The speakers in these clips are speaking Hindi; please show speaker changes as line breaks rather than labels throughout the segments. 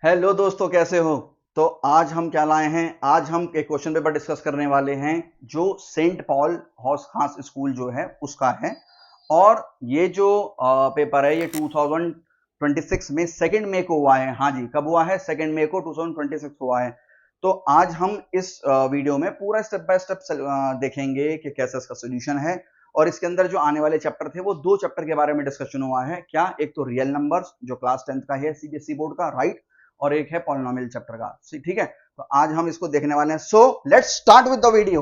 हेलो दोस्तों, कैसे हो? तो आज हम क्या लाए हैं? आज हम एक क्वेश्चन पेपर डिस्कस करने वाले हैं जो सेंट पॉल हॉर्स खास स्कूल जो है उसका है। और ये जो पेपर है ये 2026 में 2 मई को हुआ है। हाँ जी, कब हुआ है? 2 मई को 2026 हुआ है। तो आज हम इस वीडियो में पूरा स्टेप बाय स्टेप देखेंगे कि कैसे इसका सोल्यूशन है। और इसके अंदर जो आने वाले चैप्टर थे वो 2 चैप्टर के बारे में डिस्कशन हुआ है। क्या? एक तो रियल नंबर्स जो क्लास 10th का है सीबीएसई बोर्ड का, राइट, और एक है पॉलिनोमियल चैप्टर का। ठीक है, तो आज हम इसको देखने वाले हैं। So let's start with the video.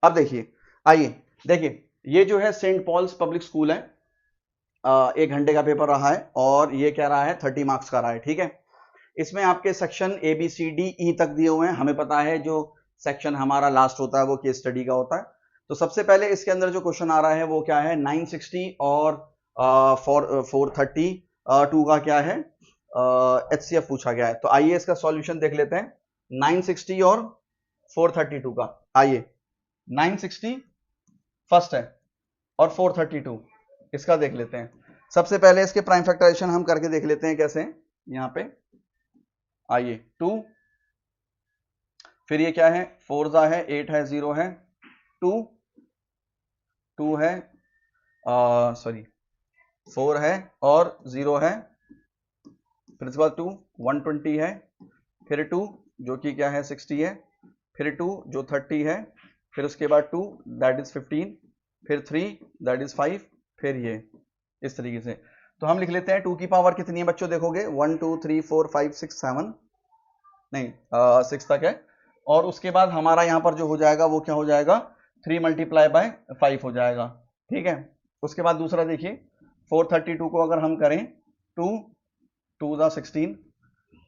अब देखिए, आइए देखिए, ये जो है सेंट पॉल्स पब्लिक स्कूल है। 1 घंटे का पेपर रहा है और ये क्या रहा है? 30 मार्क्स का रहा है। ठीक है, इसमें आपके section A B C D E तक दिए हुए हैं। हमें पता है जो सेक्शन हमारा लास्ट होता है वो केस स्टडी का होता है। तो सबसे पहले इसके अंदर जो क्वेश्चन आ रहा है वो क्या है? 960 और 432 का क्या है? HCF पूछा गया है। तो आइए इसका सॉल्यूशन देख लेते हैं। 960 और 432 का, आइए 960 फर्स्ट है और 432 इसका देख लेते हैं। सबसे पहले इसके प्राइम फैक्टराइजेशन हम करके देख लेते हैं कैसे। यहाँ पे आइए 2, फिर ये क्या है? 4 जा है, 8 है, 0 है, 2 2 है, सॉरी 4 है और 0 है, फिर इसके बाद 2 120 है, फिर 2 जो कि क्या है 60 है, फिर 2 जो 30 है, फिर उसके बाद 2 दैट इज 15, फिर 3 दैट इज 5, फिर ये इस तरीके से। तो हम लिख लेते हैं 2 की पावर कितनी है बच्चों? देखोगे 1 2 3 4 5 6 7, नहीं 6 तक है। और उसके बाद हमारा यहाँ पर जो हो जाएगा वो क्या हो जाएगा? 3 मल्टीप्लाई बाय 5 हो जाएगा। ठीक है, उसके बाद दूसरा देखिए 432 को अगर हम करें 2 2 ज़ा 16,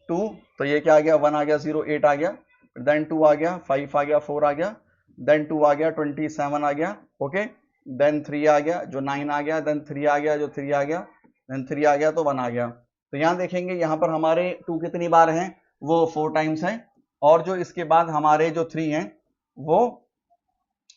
2 तो ये क्या आ गया? 1 आ गया, 0 8 आ गया, देन 2 आ गया, 5 आ गया, 4 आ गया, देन 2 आ गया, 27 आ गया, ओके, देन 3 आ गया जो 9 आ गया, देन 3 आ गया जो 3 आ गया, देन 3 आ गया तो 1 आ गया। तो यहाँ देखेंगे यहाँ पर हमारे 2 कितनी बार हैं? वो 4 टाइम्स है। और जो इसके बाद हमारे जो 3 हैं वो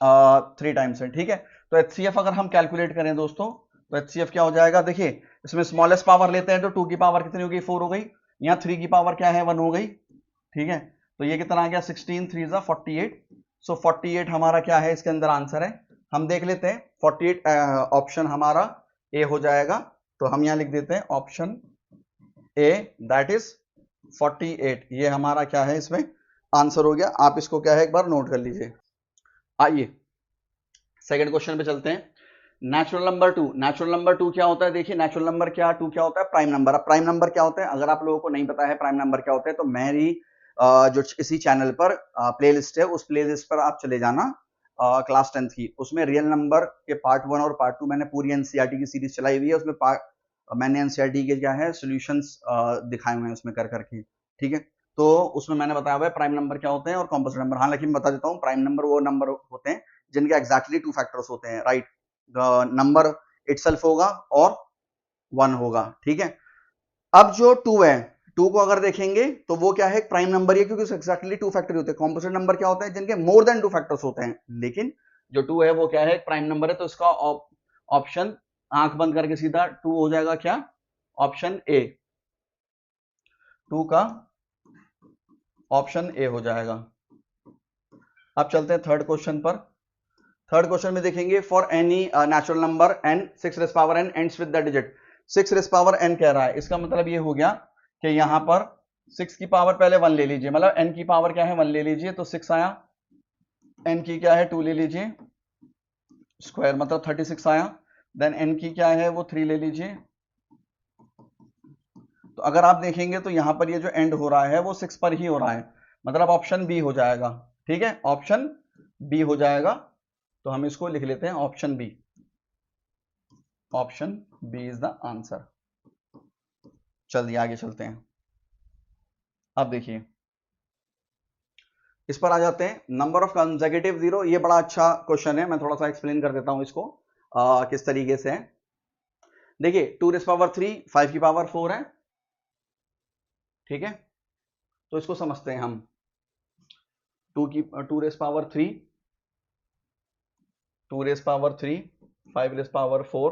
3 टाइम्स है। ठीक है, तो HCF अगर हम कैलकुलेट करें दोस्तों तो HCF क्या हो जाएगा? देखिए इसमें स्मॉलेस्ट पावर लेते हैं तो 2 की पावर कितनी हो गई? 4 हो गई। यहाँ 3 की पावर क्या है? 1 हो गई। ठीक है, तो ये कितना आ गया? 16 3 ज़ा 48। सो 48 हमारा क्या है इसके अंदर आंसर है। हम देख लेते हैं 48 ऑप्शन हमारा ए हो जाएगा। तो हम यहाँ लिख देते हैं ऑप्शन ए दैट इज 48। ये हमारा क्या है? इसमें आंसर हो गया। आप इसको क्या है एक बार नोट कर लीजिए। आइए सेकंड क्वेश्चन पे चलते हैं। नेचुरल नंबर 2, नेचुरल नंबर 2 क्या होता है? देखिए नेचुरल नंबर क्या 2 क्या होता है? Prime number. अब प्राइम नंबर क्या होता है अगर आप लोगों को नहीं पता है प्राइम नंबर क्या होता है तो मेरी जो इसी चैनल पर प्लेलिस्ट है उस प्लेलिस्ट पर आप चले जाना, क्लास 10th की। उसमें रियल नंबर के पार्ट 1 और पार्ट 2 मैंने पूरी एनसीईआरटी की सीरीज चलाई हुई है। उसमें मैंने एनसीईआरटी के क्या है सॉल्यूशंस दिखाए हुए हैं उसमें कर करके। ठीक है, तो उसमें मैंने बताया हुआ है प्राइम नंबर क्या होते हैं और कॉम्पोजिट नंबर। हालांकि मैं बता देता हूँ, प्राइम नंबर वो नंबर होते हैं जिनके एग्जैक्टली 2 फैक्टर्स होते हैं, राइट। नंबर इटसेल्फ होगा और 1 होगा। ठीक है, अब जो 2 है, 2 को अगर देखेंगे तो वो क्या है? प्राइम नंबर ही है क्योंकि एक्जैक्टली 2 फैक्टर होते हैं। कॉम्पोजिट नंबर क्या होता है? जिनके मोर देन 2 फैक्टर्स होते हैं। लेकिन जो 2 है वो क्या है? प्राइम नंबर है। तो इसका ऑप्शन आंख बंद करके सीधा 2 हो जाएगा क्या? ऑप्शन ए, 2 का ऑप्शन ए हो जाएगा। अब चलते हैं थर्ड क्वेश्चन पर। थर्ड क्वेश्चन में देखेंगे for any natural number n 6 rays power n ends with the digit 6 rays power n कह रहा है। इसका मतलब ये हो गया कि यहां पर 6 की पावर पहले 1 ले लीजिए, मतलब n की पावर क्या है? 1 ले लीजिए तो 6 आया, n की क्या है? 2 ले लीजिए स्क्वायर मतलब 36 आया, देन n की क्या है? वो 3 ले लीजिए। तो अगर आप देखेंगे तो यहां पर ये जो एंड हो रहा है वो 6 पर ही हो रहा है, मतलब ऑप्शन बी हो जाएगा। ठीक है, ऑप्शन बी हो जाएगा। तो हम इसको लिख लेते हैं option B, option B is the answer. चलिए आगे चलते हैं। अब देखिए इस पर आ जाते हैं। नंबर ऑफ कंसेक्यूटिव जीरो, ये बड़ा अच्छा क्वेश्चन है, मैं थोड़ा सा एक्सप्लेन कर देता हूं इसको किस तरीके से है। देखिए 2 रेज़ पावर 3 5 की पावर 4 है। ठीक है, तो इसको समझते हैं हम। 2 rays power 3 2 rays power 3 5 raise power 4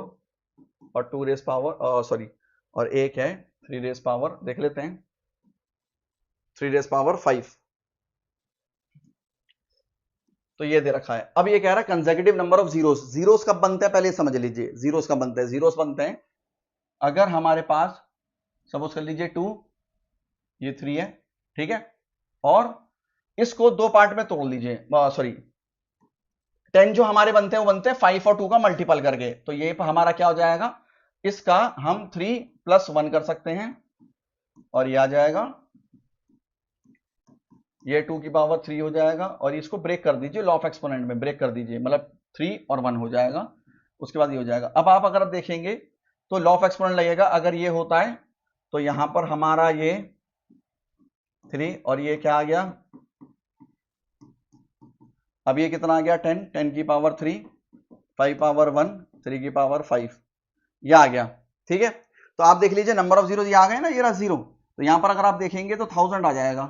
और 2 रेस पावर सॉरी और एक है 3 रेस पावर, देख लेते हैं, 3 रेस पावर 5। तो ये दे रखा है। अब ये कह रहा है consecutive number of zeros. Zeros कब बनते हैं पहले समझ लीजिए। जीरोस कब बनते हैं? जीरोस बनते हैं अगर हमारे पास सपोज कर लीजिए 2, ये 3 है, ठीक है, और इसको दो पार्ट में तोड़ लीजिए, सॉरी 10 जो हमारे बनते हैं वो बनते हैं 5 और 2 का मल्टीपल करके। तो ये हमारा क्या हो जाएगा, इसका हम 3 + 1 कर सकते हैं और ये आ जाएगा, ये 2 की पावर 3 हो जाएगा और इसको ब्रेक कर दीजिए, लॉ ऑफ एक्सपोनेंट में ब्रेक कर दीजिए, मतलब 3 और 1 हो जाएगा। उसके बाद ये हो जाएगा। अब आप अगर देखेंगे तो लॉ ऑफ एक्सपोनेंट लगेगा, अगर ये होता है तो यहां पर हमारा ये 3 और ये क्या आ गया, अब ये कितना आ गया 10, 10 की पावर 3, 5 पावर 1, 3 की पावर 5, ये आ गया, ठीक है। तो आप देख लीजिए नंबर ऑफ जीरो ये आ गए ना, ये रहा 0। तो यहां पर अगर आप देखेंगे तो 1000 आ जाएगा।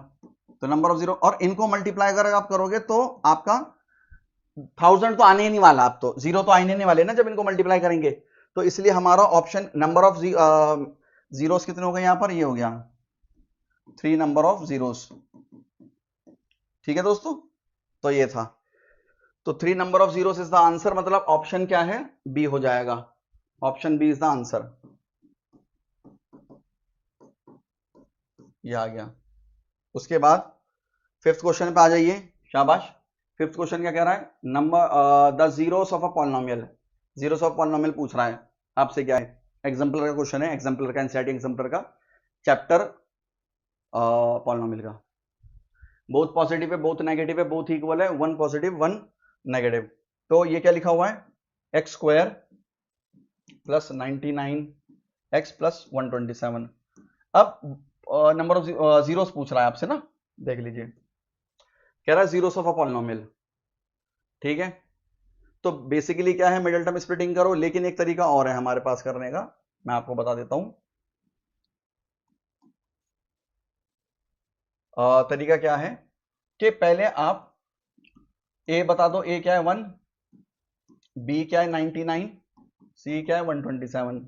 तो नंबर ऑफ जीरो, और इनको मल्टीप्लाई अगर आप करोगे तो आपका 1000 तो आने ही नहीं वाला, आप तो जीरो तो आने नहीं वाले ना जब इनको मल्टीप्लाई करेंगे। तो इसलिए हमारा ऑप्शन नंबर ऑफ जीरोस कितने हो गए यहां पर, ये हो गया 3 नंबर ऑफ जीरोस, ठीक है दोस्तों। तो ये था, तो 3 number of zeros is the answer, मतलब ऑप्शन क्या है, बी हो जाएगा। Option B is the answer, ये आ गया। उसके बाद 5th क्वेश्चन पे आ जाइए, शाबाश। 5th क्वेश्चन क्या कह रहा है, number the zeros of a polynomial, zeros of polynomial पूछ रहा है आपसे। क्या है, एग्जाम्पलर का क्वेश्चन है, एग्जाम्पलर का, एनसीईआरटी एग्जाम्पलर का, चैप्टर पॉलिनोमियल का। बोथ पॉजिटिव है, बोथ नेगेटिव है, बोथ इक्वल है, 1 पॉजिटिव 1 नेगेटिव। तो ये क्या लिखा हुआ है, x² + 99x + 127। अब नंबर ऑफ जीरोस पूछ रहा है आपसे ना, देख लीजिए, कह रहा है जीरोस ऑफ अ पॉलिनोमियल, ठीक है। तो बेसिकली क्या है, मिडिल टर्म स्प्लिटिंग करो, लेकिन एक तरीका और है हमारे पास करने का, मैं आपको बता देता हूं। तरीका क्या है कि पहले आप a बता दो, a क्या है 1, b क्या है 99, c क्या है 127।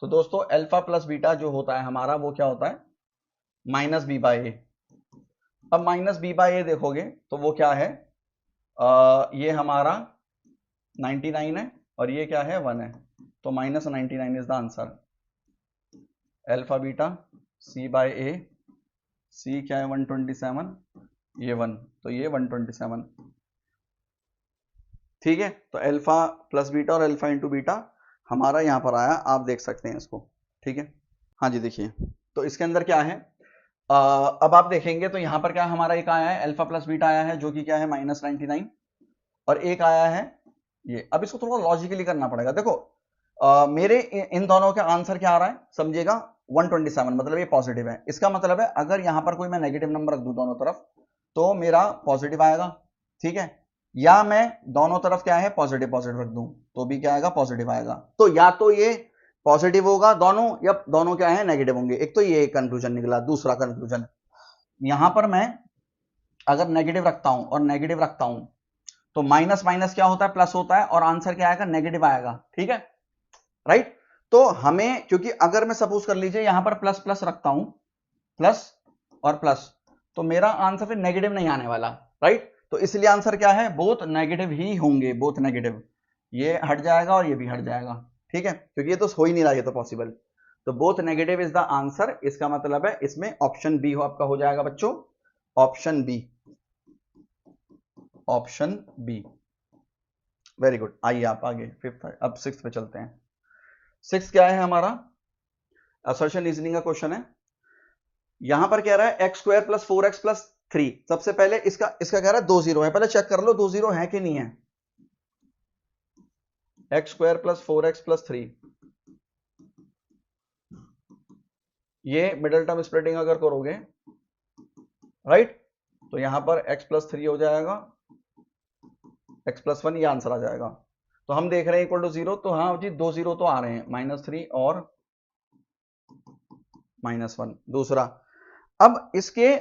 तो दोस्तों अल्फा प्लस बीटा जो होता है हमारा, वो क्या होता है, -b/a। अब -b/a देखोगे तो वो क्या है, ये हमारा 99 है और ये क्या है 1 है, तो -99 is the answer. Alpha beta c/a, c क्या है 127, ये 1, तो ये 127, ठीक है। तो अल्फा प्लस बीटा और अल्फा इंटू बीटा हमारा यहाँ पर आया, आप देख सकते हैं इसको, ठीक है। हाँ जी, देखिए तो इसके अंदर क्या है, अब आप देखेंगे तो यहाँ पर क्या हमारा एक आया है, अल्फा प्लस बीटा आया है, जो कि क्या है -99, और एक आया है ये। अब इसको थोड़ा लॉजिकली करना पड़ेगा। देखो मेरे इन दोनों का आंसर क्या आ रहा है, समझिएगा 127, मतलब ये पॉजिटिव है। इसका मतलब है अगर यहाँ पर कोई मैं नेगेटिव नंबर रख दूं दोनों तरफ तो मेरा पॉजिटिव आएगा, ठीक है। या मैं दोनों तरफ क्या है पॉजिटिव पॉजिटिव रख दूं तो भी क्या आएगा, पॉजिटिव आएगा। तो या तो ये पॉजिटिव होगा दोनों, या दोनों क्या है नेगेटिव होंगे। एक तो ये कंक्लूजन निकला। दूसरा कंक्लूजन, यहां पर मैं अगर नेगेटिव रखता हूं और नेगेटिव रखता हूं तो माइनस माइनस क्या होता है, प्लस होता है, और आंसर क्या आएगा, नेगेटिव आएगा, ठीक है, राइट। तो हमें, क्योंकि अगर मैं सपोज कर लीजिए यहां पर प्लस प्लस रखता हूं, प्लस और प्लस, तो मेरा आंसर फिर नेगेटिव नहीं आने वाला, राइट। तो इसलिए आंसर क्या है, बोथ नेगेटिव ही होंगे, बोथ नेगेटिव। ये हट जाएगा और ये भी हट जाएगा, ठीक है, क्योंकि ये तो हो ही नहीं रहा, ये तो पॉसिबल। तो both negative is the answer. इसका मतलब है इसमें ऑप्शन बी हो आपका हो जाएगा बच्चों, option B, option B. Very good. आइए आप आगे 5th, अब 6th पे चलते हैं। 6th क्या है हमारा, असर्शन रीजनिंग का क्वेश्चन है। यहां पर कह रहा है x² + 4x + 3। सबसे पहले इसका कह रहा है 2 जीरो है, पहले चेक कर लो 2 जीरो है कि नहीं है। x² + 4x + 3, ये मिडिल टर्म स्प्लिटिंग अगर करोगे, राइट, तो यहां पर x + 3 हो जाएगा, x + 1, ये आंसर आ जाएगा। तो हम देख रहे हैं इक्वल टू 0, तो हाँ जी 2 जीरो तो आ रहे हैं, -3 और -1। दूसरा, अब इसके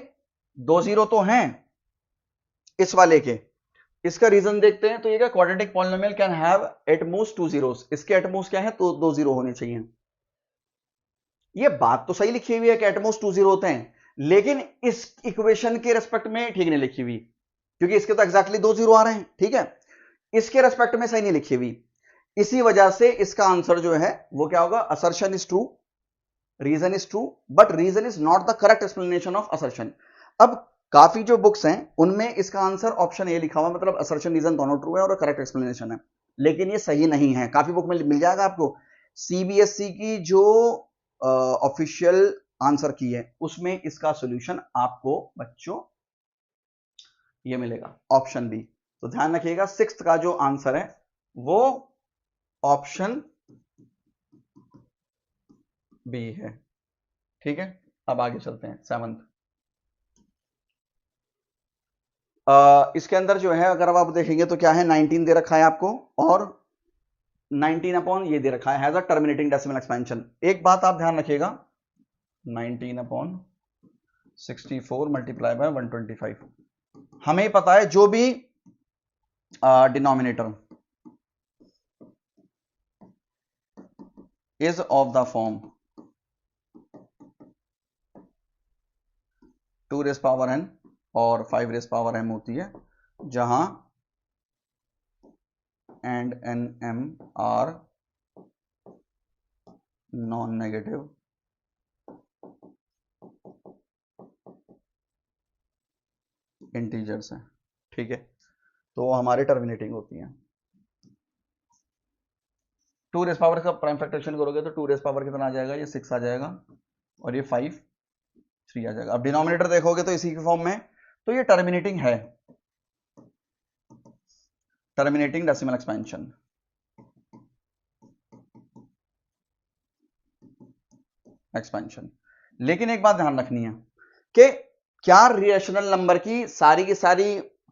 2 जीरो तो हैं इस वाले के, इसका रीजन देखते हैं। तो ये क्या, quadratic polynomial can have at most 2 zeros, इसके एट मोस्ट क्या है, तो 2 जीरो होने चाहिए। ये बात तो सही लिखी हुई है कि एट मोस्ट 2 जीरो होते हैं, लेकिन इस इक्वेशन के रेस्पेक्ट में ठीक नहीं लिखी हुई, क्योंकि इसके तो एग्जैक्टली 2 जीरो आ रहे हैं, ठीक है, इसके रेस्पेक्ट में सही नहीं लिखी हुई। इसी वजह से इसका आंसर जो है वो क्या होगा, assertion is true, reason is true, but reason is not the correct explanation of assertion. अब काफी जो बुक्स हैं उनमें इसका आंसर ऑप्शन ए लिखा हुआ, मतलब असर्शन रीजन दोनों ट्रू है और करेक्ट एक्सप्लेनेशन है, लेकिन ये सही नहीं है। काफी बुक में मिल जाएगा आपको, सीबीएसई की जो ऑफिशियल आंसर की है उसमें इसका सॉल्यूशन आपको बच्चों ये मिलेगा, ऑप्शन बी। तो ध्यान रखिएगा, सिक्स्थ का जो आंसर है वो ऑप्शन बी है, ठीक है। अब आगे चलते हैं, सेवंथ। इसके अंदर जो है अगर अब आप देखेंगे तो क्या है, 19 दे रखा है आपको, और 19 अपॉन ये दे रखा है has a terminating decimal expansion. एक बात आप ध्यान रखिएगा, 19 अपॉन 64 मल्टीप्लाई बाय 125, हमें पता है जो भी denominator is of the form 2 raise power n और 5 रेस पावर m होती है, जहां and n m are non negative integers हैं, ठीक है। तो हमारे टर्मिनेटिंग होती हैं। 2 रेस पावर का प्राइम फैक्टराइजेशन करोगे तो 2 रेस पावर कितना आ जाएगा, ये 6 आ जाएगा, और ये 5 3 आ जाएगा। अब डिनोमिनेटर देखोगे तो इसी के फॉर्म में, तो ये टर्मिनेटिंग है, टर्मिनेटिंग डेसिमल एक्सपेंशन। लेकिन एक बात ध्यान रखनी है कि क्या रेशनल नंबर की सारी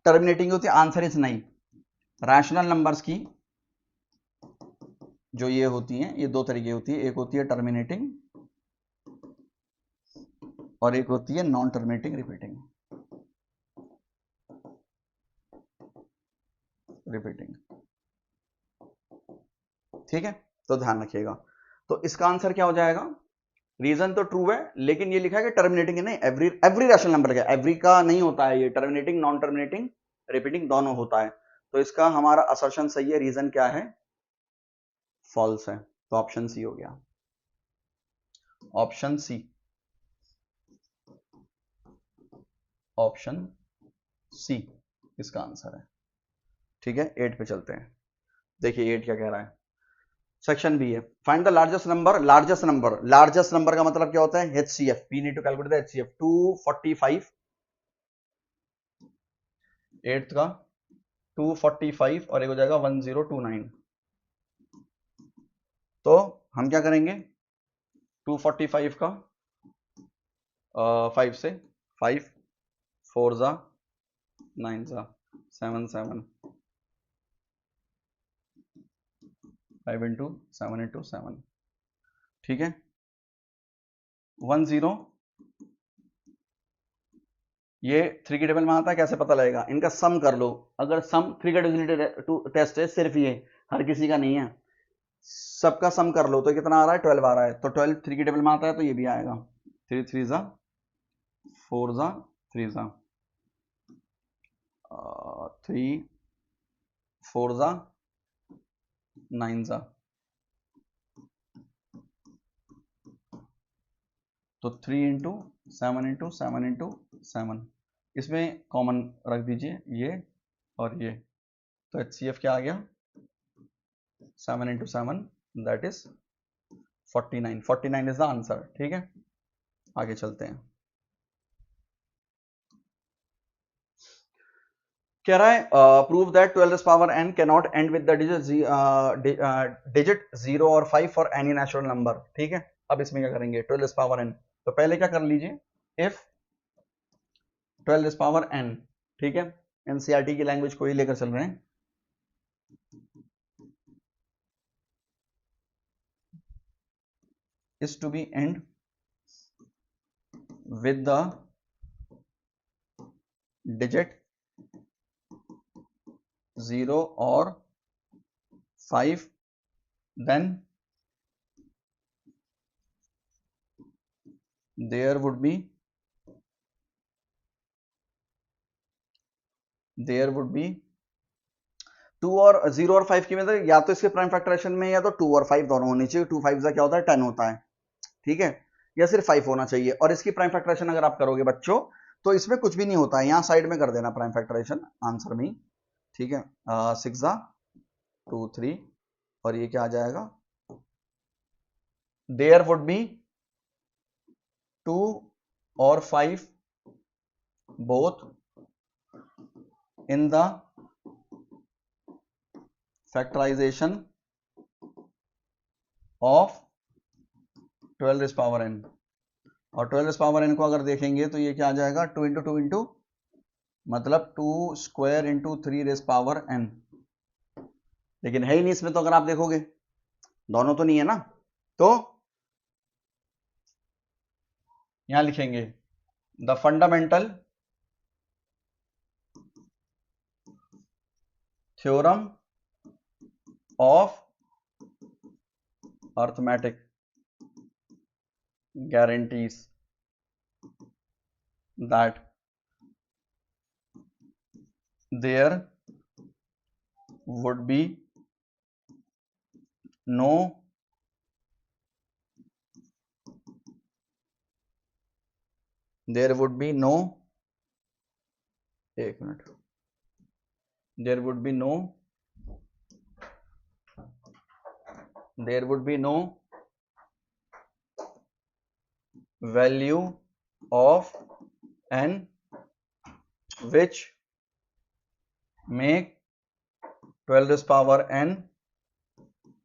टर्मिनेटिंग होती है, आंसर इज नहीं। रैशनल नंबर्स की जो ये होती हैं, ये दो तरीके होती है, एक होती है टर्मिनेटिंग और एक होती है नॉन टर्मिनेटिंग रिपीटिंग। ठीक है, तो ध्यान रखिएगा। तो इसका आंसर क्या हो जाएगा, रीजन तो ट्रू है, लेकिन ये लिखा है कि टर्मिनेटिंग नहीं, एवरी रैशनल नंबर का, एवरी का नहीं होता है, ये टर्मिनेटिंग नॉन टर्मिनेटिंग रिपीटिंग दोनों होता है। तो इसका हमारा असर्शन सही है, रीजन क्या है, फॉल्स है। तो ऑप्शन सी हो गया, ऑप्शन सी, ऑप्शन सी इसका आंसर है, ठीक है। 8 पे चलते हैं, देखिए 8 क्या कह रहा है। सेक्शन बी है, find the largest number. Largest number का मतलब क्या होता है, HCF, we need to calculate the HCF. 245, 8th का 245 और एक हो जाएगा 1029। तो हम क्या करेंगे, 245 का 5 से 5 4 जा 9 जा 7 7 5 इंटू 7 इंटू 7, ठीक है। 10 ये 3 के टेबल में आता है, कैसे पता लगेगा, इनका सम कर लो। अगर सम 3 का डिविजिबिलिटी टेस्ट है सिर्फ, ये हर किसी का नहीं है, सबका सम कर लो तो कितना आ रहा है, 12 आ रहा है। तो 12 3 के टेबल में आता है, तो ये भी आएगा। 3 3 जा 4 जा 3 जा 3 4 जा 9 जा, तो 3 इंटू 7 इंटू 7 इंटू 7, इसमें कॉमन रख दीजिए ये और ये, तो HCF क्या आ गया, 7 into 7 that is 49। 49 is the answer, ठीक है। आगे चलते हैं, कह रहा है prove that 12 power n can not and with the digit 0 और 5 फॉर एनी नेचुरल नंबर, ठीक है। अब इसमें क्या करेंगे, 12 पावर n, तो पहले क्या कर लीजिए, इफ 12 पावर n, ठीक है, एनसीईआरटी की लैंग्वेज को ही लेकर चल रहे हैं, is to be end with the digit 0 और 5, then there would be 2 और 0 और 5 की मतलब या तो इसके प्राइम फैक्टराइजेशन में या तो 2 और 5 दोनों होनी चाहिए। 2 5 का क्या होता है 10 होता है, ठीक है, या सिर्फ 5 होना चाहिए। और इसकी प्राइम फैक्टराइजेशन अगर आप करोगे बच्चों तो इसमें कुछ भी नहीं होता है, यहाँ साइड में कर देना प्राइम फैक्टराइजेशन आंसर में, ठीक है। 6 2 3 और ये क्या आ जाएगा, देयर वुड बी 2 और 5 both in the factorization of 12 raise power n। और 12 रेज़ पावर n को अगर देखेंगे तो ये क्या आ जाएगा 2 इंटू 2 इंटू मतलब 2 square into 3 rays power n। लेकिन है ही नहीं इसमें, तो अगर आप देखोगे दोनों तो नहीं है ना, तो यहां लिखेंगे the fundamental theorem of arithmetic guarantees that there would be no there would be no एक minute there would be no value of n which make 12 raised power n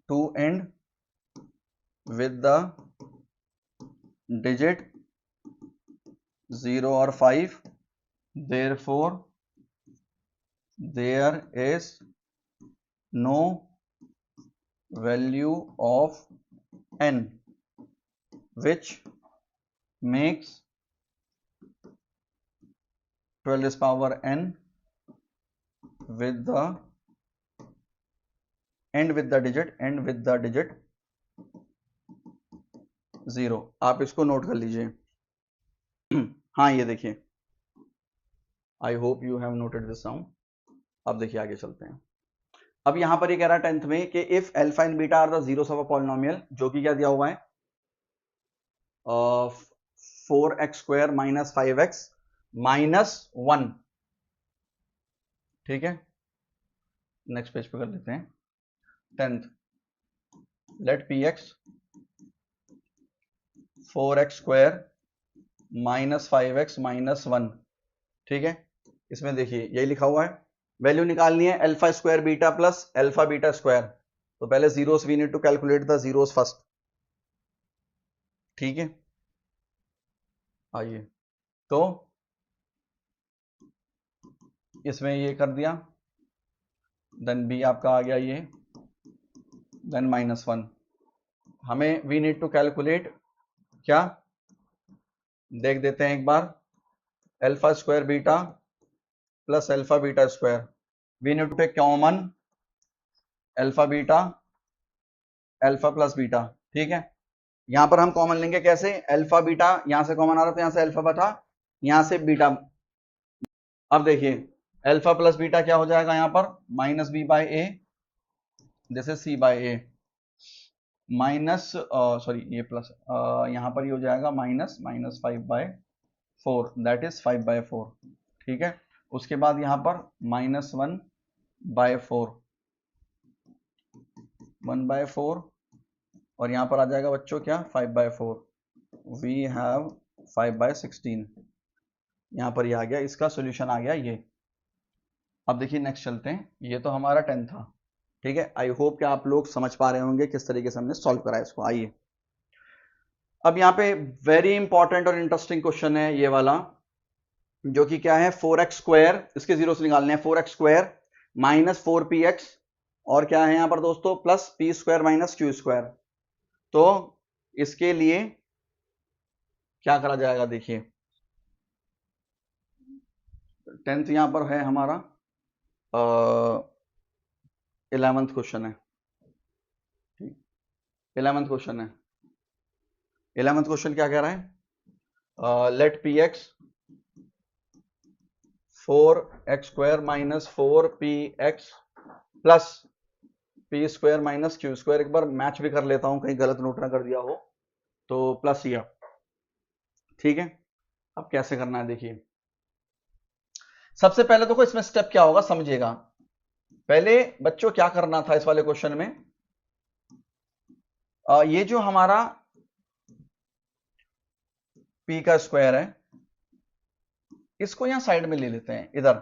to end with the digit 0 or 5, therefore there is no value of n which makes 12 raised power n with the end with the digit 0। आप इसको नोट कर लीजिए। हाँ ये देखिए, I hope you have noted this down. अब देखिए आगे चलते हैं। अब यहां पर ये कह रहा है 10th में कि if alpha and beta are the zeros of a polynomial, जो कि क्या दिया हुआ है 4x² माइनस 5x माइनस 1, ठीक है। नेक्स्ट पेज पे कर लेते हैं 10th, late px 4x² minus 5x minus 1, ठीक है। इसमें देखिए यही लिखा हुआ है, वैल्यू निकालनी है alpha square beta plus alpha beta square. तो पहले zeros we need to calculate the zeros first, ठीक है। आइए तो इसमें ये कर दिया, देन बी आपका आ गया ये, देन -1। हमें वी नीड टू कैलकुलेट क्या, देख देते हैं एक बार, alpha square beta plus alpha beta square. We need to take common alpha beta alpha plus beta, ठीक है। यहां पर हम कॉमन लेंगे कैसे, अल्फा बीटा यहां से कॉमन आ रहा था, यहां से अल्फा बटा, यहां से बीटा। अब देखिए अल्फा प्लस बीटा क्या हो जाएगा यहाँ पर minus B by A, this is C by A, minus sorry ये प्लस यहाँ पर ये हो जाएगा माइनस 5/4, दैट इज 5/4, ठीक है। उसके बाद यहाँ पर -1/4, 1/4 और यहाँ पर आ जाएगा बच्चों क्या 5/4, वी हैव 5/16। यहाँ पर ये आ गया, इसका सॉल्यूशन आ गया ये। अब देखिए नेक्स्ट चलते हैं, ये तो हमारा 10 था, ठीक है। आई होप कि आप लोग समझ पा रहे होंगे किस तरीके से हमने सॉल्व करा है इसको। आइए अब यहाँ पे वेरी इंपॉर्टेंट और इंटरेस्टिंग क्वेश्चन है ये वाला, जो कि क्या है 4x², इसके जीरो से निकालने हैं, 4x² माइनस 4px और क्या है यहाँ पर दोस्तों प्लस p² माइनस q²। तो इसके लिए क्या करा जाएगा, देखिए 10th यहाँ पर है हमारा 11th क्वेश्चन है, 11th क्वेश्चन है। 11th क्वेश्चन क्या कह रहा है? Let P X 4x² minus 4px plus P square minus Q square. एक बार मैच भी कर लेता हूं, कहीं गलत नोट ना कर दिया हो तो, प्लस यह, ठीक है। अब कैसे करना है देखिए, सबसे पहले देखो इसमें स्टेप क्या होगा समझिएगा। पहले बच्चों क्या करना था इस वाले क्वेश्चन में, ये जो हमारा p का स्क्वायर है इसको यहां साइड में ले लेते हैं इधर,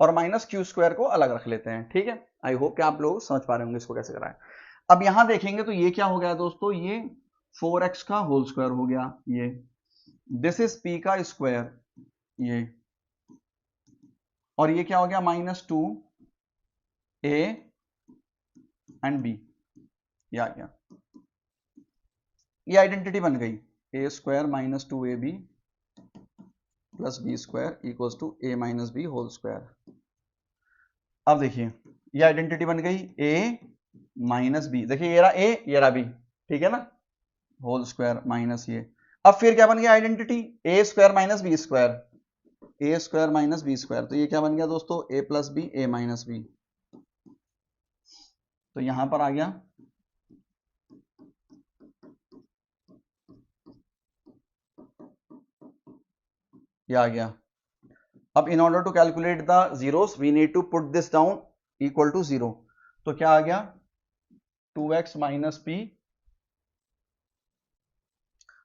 और माइनस क्यू स्क्वायर को अलग रख लेते हैं, ठीक है। आई होप कि आप लोग समझ पा रहे होंगे इसको कैसे कराएं। अब यहां देखेंगे तो ये क्या हो गया दोस्तों, ये 4x का होल स्क्वायर हो गया, ये दिस इज p का स्क्वायर, ये, और ये क्या हो गया -2a एंड b, ये आ गया, ये आइडेंटिटी बन गई, a square minus 2ab plus b square equals to a minus b whole square. अब देखिए ये आइडेंटिटी बन गई a माइनस बी, देखिए ये रहा a ये रहा b, ठीक है ना, होल स्क्वायर माइनस ये। अब फिर क्या बन गया identity, a square minus B square, a square minus B square, तो ये क्या बन गया दोस्तों a plus B a minus B, तो यहां पर आ गया ये आ गया। अब in order to calculate the zeros we need to put this down equal to 0, तो क्या आ गया 2x minus p,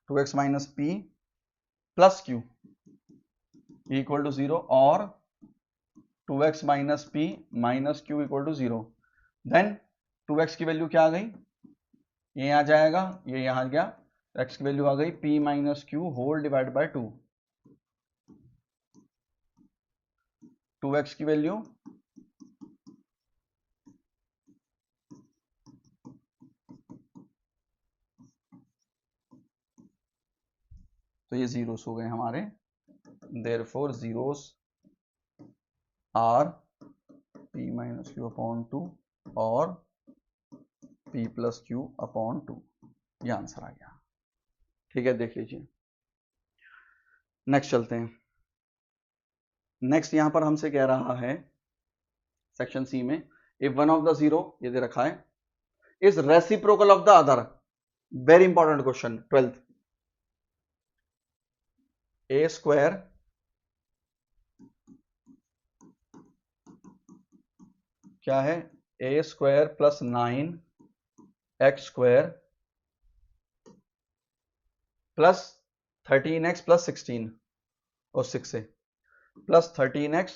2x minus p plus q equal to 0, और 2x minus p minus q equal to 0। Then 2x की वैल्यू क्या आ गई, ये आ जाएगा, ये यहां गया, x की वैल्यू आ गई p minus q whole divide by 2, 2x की वैल्यू तो ये जीरोस हो गए हमारे, therefore zeros are p minus Q upon 2 और p प्लस क्यू अपॉन 2, ये आंसर आ गया, ठीक है। देख लीजिए नेक्स्ट चलते हैं। नेक्स्ट यहां पर हमसे कह रहा है सेक्शन सी में, if one of the zero, ये दे रखा है, is reciprocal of the other, very important question 12th, a square क्या है, a square plus 9x square plus 13x plus 16 और 6 से, प्लस 13x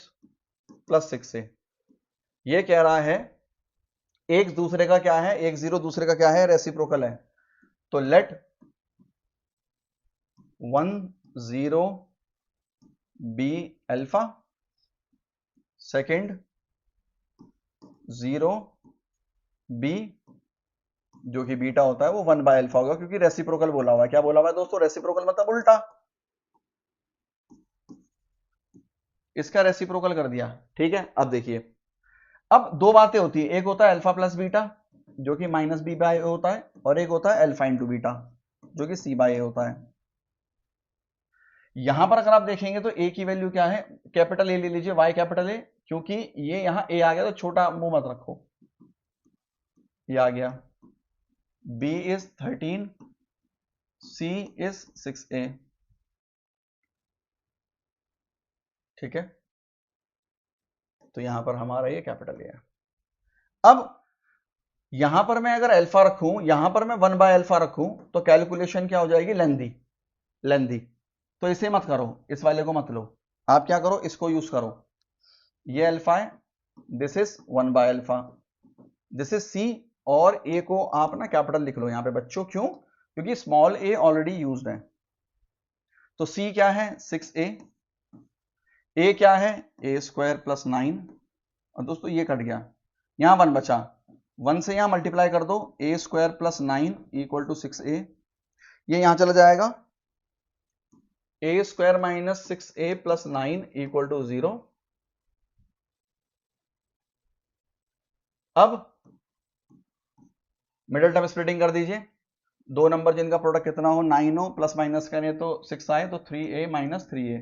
प्लस 6 से, ये कह रहा है एक दूसरे का क्या है, एक जीरो दूसरे का क्या है, रेसिप्रोकल है। तो let 1 0 be alpha, second 0 be जो कि बीटा होता है वो 1 बाय अल्फा होगा, क्योंकि रेसिप्रोकल बोला हुआ है। क्या बोला हुआ है दोस्तों, रेसिप्रोकल मतलब उल्टा, इसका रेसिप्रोकल कर दिया, ठीक है। अब देखिए, अब दो बातें होती है, एक होता है अल्फा प्लस बीटा जो कि माइनस बी बाय ए होता है, और एक होता है अल्फा इंटू बीटा जो कि सी बाय ए होता है। यहां पर अगर आप देखेंगे तो ए की वैल्यू क्या है, कैपिटल ए ले लीजिए, वाई कैपिटल ए, क्योंकि ये यहां ए आ गया तो छोटा मुंह मत रखो, ये आ गया, B is 13, C is 6a, ठीक है। तो यहां पर हमारा ये कैपिटल ए है। अब यहां पर मैं अगर अल्फा रखूं, यहां पर मैं 1 बाय अल्फा रखूं, तो कैलकुलेशन क्या हो जाएगी, लेंदी, लेंदी। तो इसे मत करो, इस वाले को मत लो, आप क्या करो, इसको यूज करो, ये अल्फा है, this is 1 by alpha, this is C, और ए को आप ना कैपिटल लिख लो यहां पे बच्चों, क्यों, क्योंकि स्मॉल ए ऑलरेडी यूज्ड है। तो सी क्या है 6a, ए क्या है ए स्क्वायर प्लस 9, और दोस्तों ये कट गया, यहां 1 बचा, 1 से यहां मल्टीप्लाई कर दो, a square plus 9 equal to 6a, ये यहां चला जाएगा, a square minus 6a plus 9 equal to 0। अब मिडिल टर्म स्प्लिटिंग कर दीजिए, दो नंबर जिनका प्रोडक्ट कितना हो 9 हो, प्लस माइनस करें तो 6 आए तो 3a माइनस 3a,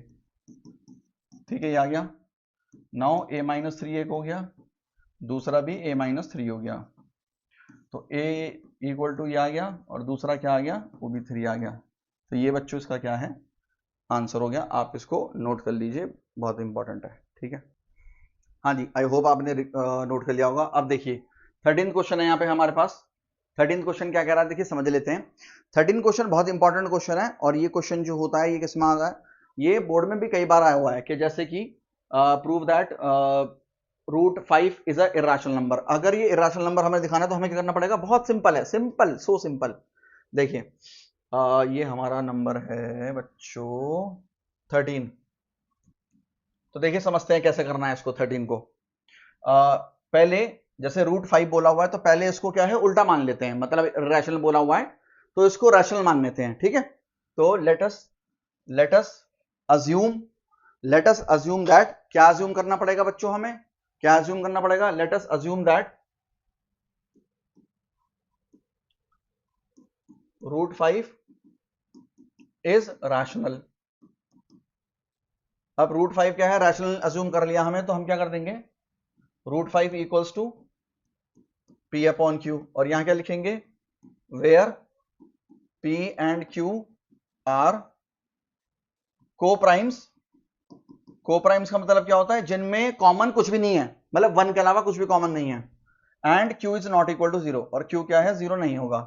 ठीक है ये आ गया। नाउ a माइनस 3 एक हो गया, दूसरा भी a माइनस 3 हो गया, तो a इक्वल टू ये आ गया और दूसरा क्या आ गया, वो भी 3 आ गया। तो ये बच्चों इसका क्या है, आंसर हो गया। आप इसको नोट कर लीजिए, बहुत इंपॉर्टेंट है, ठीक है। हाँ जी, आई होप आपने नोट कर लिया होगा। अब देखिए 13 क्वेश्चन है यहाँ पे हमारे पास। 13 क्वेश्चन क्या कह रहा है, देखिए समझ लेते हैं। 13 क्वेश्चन बहुत इंपॉर्टेंट क्वेश्चन है, और ये क्वेश्चन जो होता है ये किस में आता है, ये बोर्ड में भी कई बार आया हुआ है कि जैसे कि prove that √5 is a irrational number. अगर ये इर्रेशनल नंबर हमें दिखाना है तो हमें क्या करना पड़ेगा, बहुत सिंपल है, सिंपल, सो सिंपल। देखिए ये हमारा नंबर है बच्चों 13। तो देखिए समझते हैं कैसे करना है इसको 13 को। पहले जैसे √5 बोला हुआ है तो पहले इसको क्या है, उल्टा मान लेते हैं, मतलब रैशनल बोला हुआ है तो इसको रैशनल मान लेते हैं, ठीक है। तो लेट अस अज्यूम दैट, क्या अज्यूम करना पड़ेगा बच्चों, हमें क्या अज्यूम करना पड़ेगा, let us assume that √5 is rational. अब √5 क्या है, रैशनल अज्यूम कर लिया हमें, तो हम क्या कर देंगे, √5 equals to P upon Q, और यहां क्या लिखेंगे, where P and Q are coprimes. Coprimes का मतलब क्या होता है, जिनमें कॉमन कुछ भी नहीं है, मतलब 1 के अलावा कुछ भी कॉमन नहीं है। And Q is not equal to 0, और Q क्या है, 0 नहीं होगा।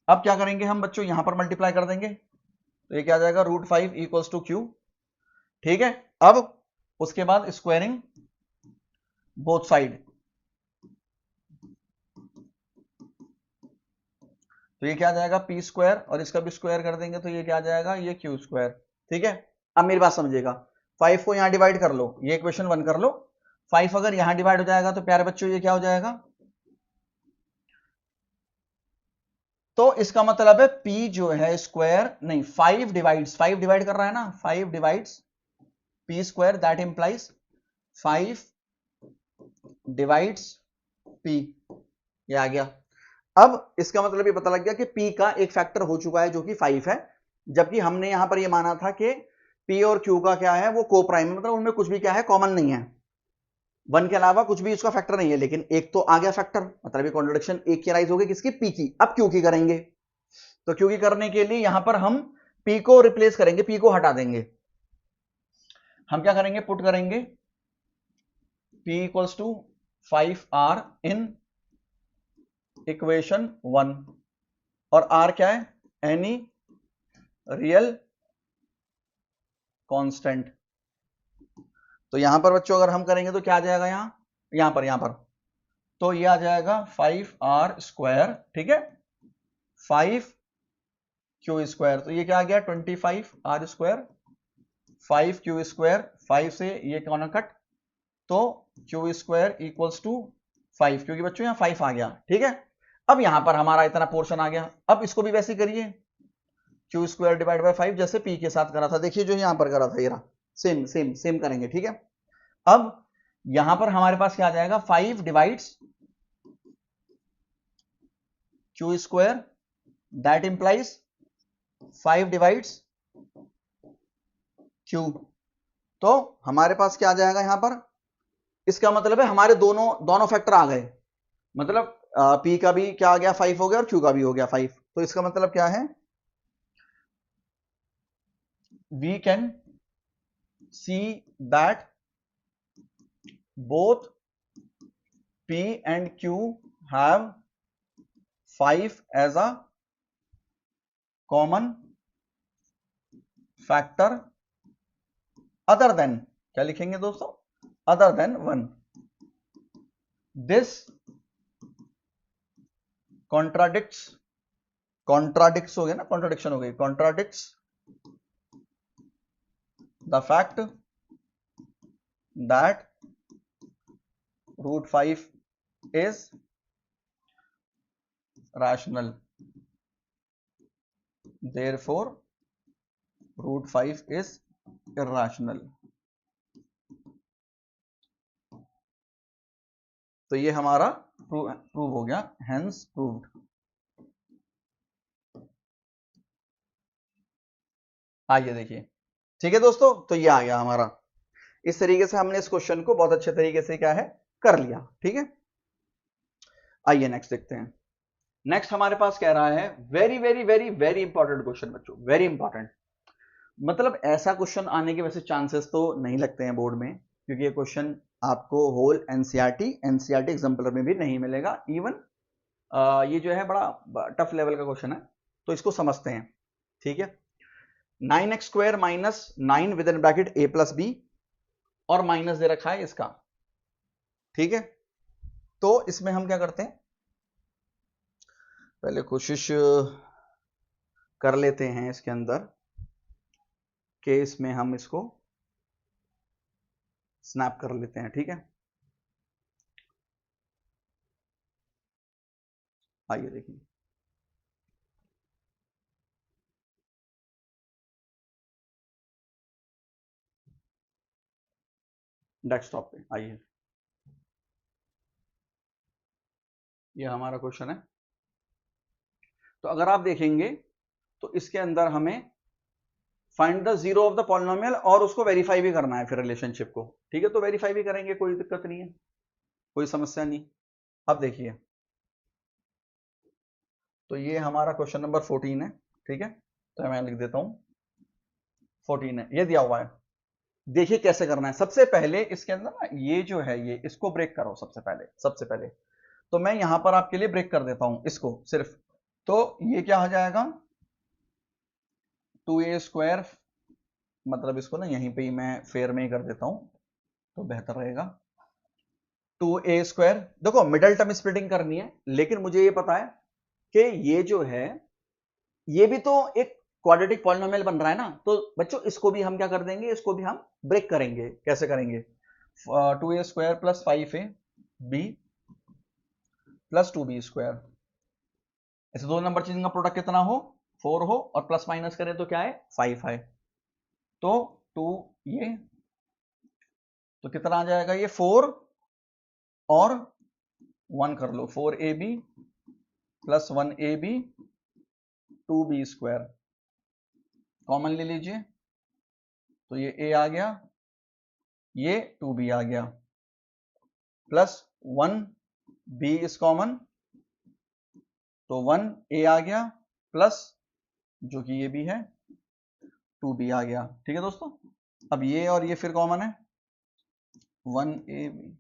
अब क्या करेंगे हम बच्चों, यहां पर मल्टीप्लाई कर देंगे, तो ये क्या आ जाएगा, √5 इक्वल्स टू Q, ठीक है। अब उसके बाद स्क्वायरिंग बोथ साइड, तो ये क्या आ जाएगा, P स्क्वायर, और इसका भी स्क्वायर कर देंगे तो ये क्या आ जाएगा, ये Q स्क्वायर, ठीक है। अब मेरी बात समझिएगा, 5 को यहां डिवाइड कर लो, ये इक्वेशन 1 कर लो। 5 अगर यहां डिवाइड हो जाएगा तो प्यारे बच्चों ये क्या हो जाएगा, तो इसका मतलब है P जो है स्क्वायर नहीं, 5 डिवाइड कर रहा है ना, 5 divides P square, that implies 5 divides P, ये आ गया। अब इसका मतलब ये पता लग गया कि P का एक फैक्टर हो चुका है जो कि 5 है, जबकि हमने यहां पर ये माना था कि P और Q का क्या है, वो कोप्राइम है, मतलब उनमें कुछ भी क्या है, कॉमन नहीं है, 1 के अलावा कुछ भी उसका फैक्टर नहीं है। लेकिन एक तो आ गया फैक्टर, मतलब ये कॉन्ट्रडिक्शन एक की राइज हो गई, किसकी, P की। अब Q की करेंगे, तो Q की करने के लिए यहां पर हम P को रिप्लेस करेंगे, P को हटा देंगे। हम क्या करेंगे, पुट करेंगे P equals to 5R in equation 1, और R क्या है, एनी रियल कांस्टेंट। तो यहां पर बच्चों अगर हम करेंगे तो क्या आ जाएगा, यहां पर तो ये आ जाएगा 5R स्क्वायर, ठीक है, 5Q स्क्वायर, तो ये क्या आ गया 25R स्क्वायर, 5Q स्क्वायर, 5 से ये कौन कट, तो Q स्क्वायर इक्वल्स टू 5, क्योंकि बच्चों यहाँ 5 आ गया, ठीक है। अब यहां पर हमारा इतना पोर्शन आ गया, अब इसको भी वैसे करिए, Q स्क्वायर डिवाइड बाई 5, जैसे P के साथ करा था, देखिए जो यहां पर करा था, ये रहा, सेम सेम सेम करेंगे, ठीक है। अब यहां पर हमारे पास क्या आ जाएगा, 5 divides Q square, that implies 5 divides Q, तो हमारे पास क्या आ जाएगा यहां पर, इसका मतलब है हमारे दोनों फैक्टर आ गए, मतलब P का भी क्या आ गया 5 हो गया, और Q का भी हो गया 5, तो इसका मतलब क्या है, we can see that both P and Q have 5 as a common factor other than, क्या लिखेंगे दोस्तों, other than 1. This contradicts हो गया ना, contradiction हो गई, contradicts the fact that √5 is rational, therefore √5 is irrational. तो ये हमारा प्रूव हो गया, हेंस प्रूव्ड। आइए देखिए, ठीक है दोस्तों, तो ये आ गया हमारा। इस तरीके से हमने इस क्वेश्चन को बहुत अच्छे तरीके से क्या है कर लिया, ठीक है। आइए नेक्स्ट देखते हैं। नेक्स्ट हमारे पास कह रहा है very very very very important question बच्चों, वेरी इंपॉर्टेंट। मतलब ऐसा क्वेश्चन आने के वैसे चांसेस तो नहीं लगते हैं बोर्ड में, क्योंकि ये क्वेश्चन आपको होल एनसीईआरटी एग्जाम्पलर में भी नहीं मिलेगा। इवन ये जो है बड़ा टफ लेवल का क्वेश्चन है, तो इसको समझते हैं, ठीक है। 9x² minus 9 within bracket a plus B, और माइनस दे रखा है इसका, ठीक है। तो इसमें हम क्या करते हैं, पहले कोशिश कर लेते हैं इसके अंदर कि इसमें हम इसको स्नैप कर लेते हैं, ठीक है। आइए देखिए, डेस्कटॉप पे आइए, ये हमारा क्वेश्चन है। तो अगर आप देखेंगे तो इसके अंदर हमें find the zero of the polynomial, और उसको वेरीफाई भी करना है फिर रिलेशनशिप को, ठीक है। तो वेरीफाई भी करेंगे, कोई दिक्कत नहीं है, कोई समस्या नहीं। अब देखिए, तो ये हमारा क्वेश्चन नंबर 14 है, ठीक है। तो मैं लिख देता हूं 14 है, ये दिया हुआ है। देखिए कैसे करना है। सबसे पहले इसके अंदर ना ये जो है, ये इसको ब्रेक करो सबसे पहले। तो मैं यहां पर आपके लिए ब्रेक कर देता हूं इसको सिर्फ। तो ये क्या हो जाएगा, 2a², मतलब इसको ना यहीं पे ही मैं फेयर में ही कर देता हूं तो बेहतर रहेगा। 2a², देखो मिडल टर्म स्प्लिटिंग करनी है, लेकिन मुझे ये पता है कि ये जो है ये भी तो एक क्वाड्रेटिक पॉलिनोमियल बन रहा है ना। तो बच्चों इसको भी हम क्या कर देंगे, इसको भी हम ब्रेक करेंगे। कैसे करेंगे, 2a² plus 5ab plus 2b², ऐसे दो नंबर चीज का प्रोडक्ट कितना हो, 4 हो, और प्लस माइनस करें तो क्या है, 5 है। तो 2 ये, तो कितना आ जाएगा, ये 4 और 1 कर लो, 4ab plus 1ab 2b², common ले लीजिए, तो ये a आ गया, ये 2b आ गया, प्लस 1b इज कॉमन, तो 1a आ गया, प्लस जो कि ये भी है 2b आ गया, ठीक है दोस्तों। अब ये और ये फिर कॉमन है, 1ab,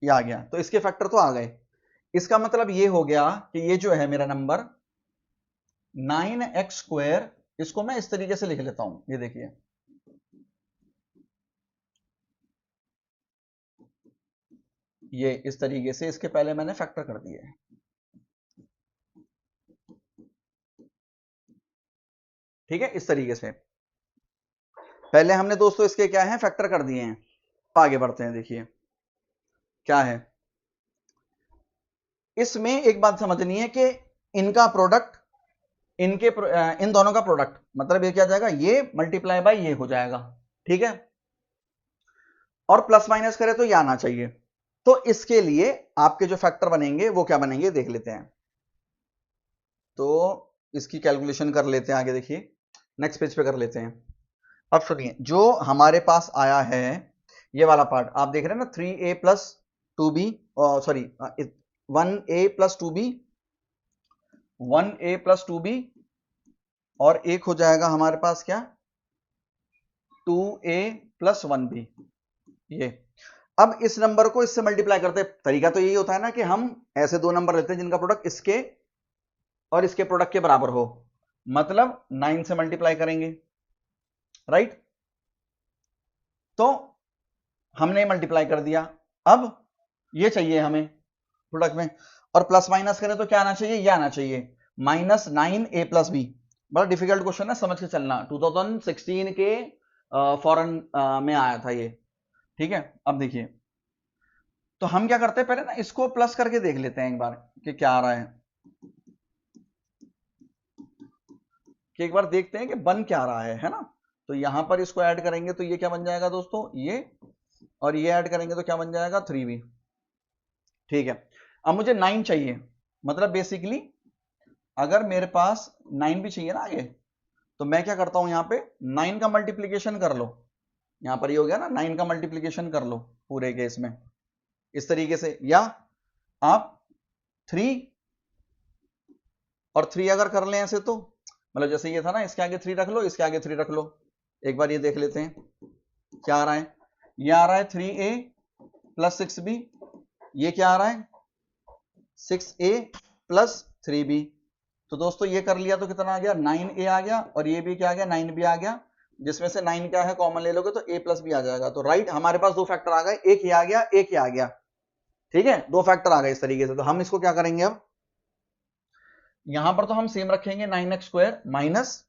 ये आ गया। तो इसके फैक्टर तो आ गए। इसका मतलब ये हो गया कि ये जो है मेरा नंबर 9x², इसको मैं इस तरीके से लिख लेता हूं, ये देखिए, ये इस तरीके से इसके पहले मैंने फैक्टर कर दिए, ठीक है। इस तरीके से पहले हमने दोस्तों इसके क्या है, फैक्टर कर दिए हैं। आगे बढ़ते हैं, देखिए क्या है इसमें। एक बात समझनी है कि इनका प्रोडक्ट, इन दोनों का प्रोडक्ट, मतलब ये क्या जाएगा, ये मल्टीप्लाई बाय ये हो जाएगा, ठीक है। और प्लस माइनस करें तो ये आना चाहिए। तो इसके लिए आपके जो फैक्टर बनेंगे वो क्या बनेंगे, देख लेते हैं। तो इसकी कैलकुलेशन कर लेते हैं, आगे देखिए नेक्स्ट पेज पे कर लेते हैं। अब सुनिए, जो हमारे पास आया है ये वाला पार्ट, आप देख रहे हैं ना, 3a plus 2b, sorry 1a plus 2b, 1a plus 2b, और एक हो जाएगा हमारे पास क्या, 2a प्लस 1b। ये अब इस नंबर को इससे मल्टीप्लाई करते हैं। तरीका तो यही होता है ना कि हम ऐसे दो नंबर लेते हैं जिनका प्रोडक्ट इसके और इसके प्रोडक्ट के बराबर हो, मतलब 9 से मल्टीप्लाई करेंगे, राइट। तो हमने मल्टीप्लाई कर दिया। अब ये चाहिए हमें प्रोडक्ट में, और प्लस माइनस करें तो क्या आना चाहिए, ये आना चाहिए, -9a प्लस बी। बड़ा डिफिकल्ट क्वेश्चन है, समझ के चलना, 2016 के फॉरेन में आया था ये, ठीक है। अब देखिए, तो हम क्या करते हैं, पहले ना इसको प्लस करके देख लेते हैं एक बार कि क्या आ रहा है, कि एक बार देखते हैं कि बन क्या रहा है ना। तो यहां पर इसको ऐड करेंगे तो ये क्या बन जाएगा दोस्तों, ये, और ये ऐड करेंगे तो क्या बन जाएगा, 3b। ठीक है, अब मुझे 9 चाहिए, मतलब बेसिकली अगर मेरे पास 9 भी चाहिए ना आगे, तो मैं क्या करता हूं, यहां पे 9 का मल्टीप्लीकेशन कर लो, यहां पर ये हो गया ना, 9 का मल्टीप्लीकेशन कर लो पूरे केस में इस तरीके से, या आप 3 और 3 अगर कर लें ऐसे, तो मतलब जैसे ये था ना, इसके आगे 3 रख लो, इसके आगे 3 रख लो, एक बार ये देख लेते हैं क्या आ रहा है। ये आ रहा है 3a प्लस 6b, ये क्या आ रहा है 6a प्लस 3b। तो दोस्तों ये कर लिया तो कितना आ गया, 9a आ गया, और ये भी क्या आ गया, 9b आ गया, जिसमें से 9 क्या है कॉमन ले लोगे तो a प्लस b आ जाएगा। तो राइट, हमारे पास दो फैक्टर आ गए, एक ये आ गया, एक ये आ गया। ठीक है, दो फैक्टर आ गए इस तरीके से। तो हम इसको क्या करेंगे, अब यहां पर तो हम सेम रखेंगे 9x² माइनस,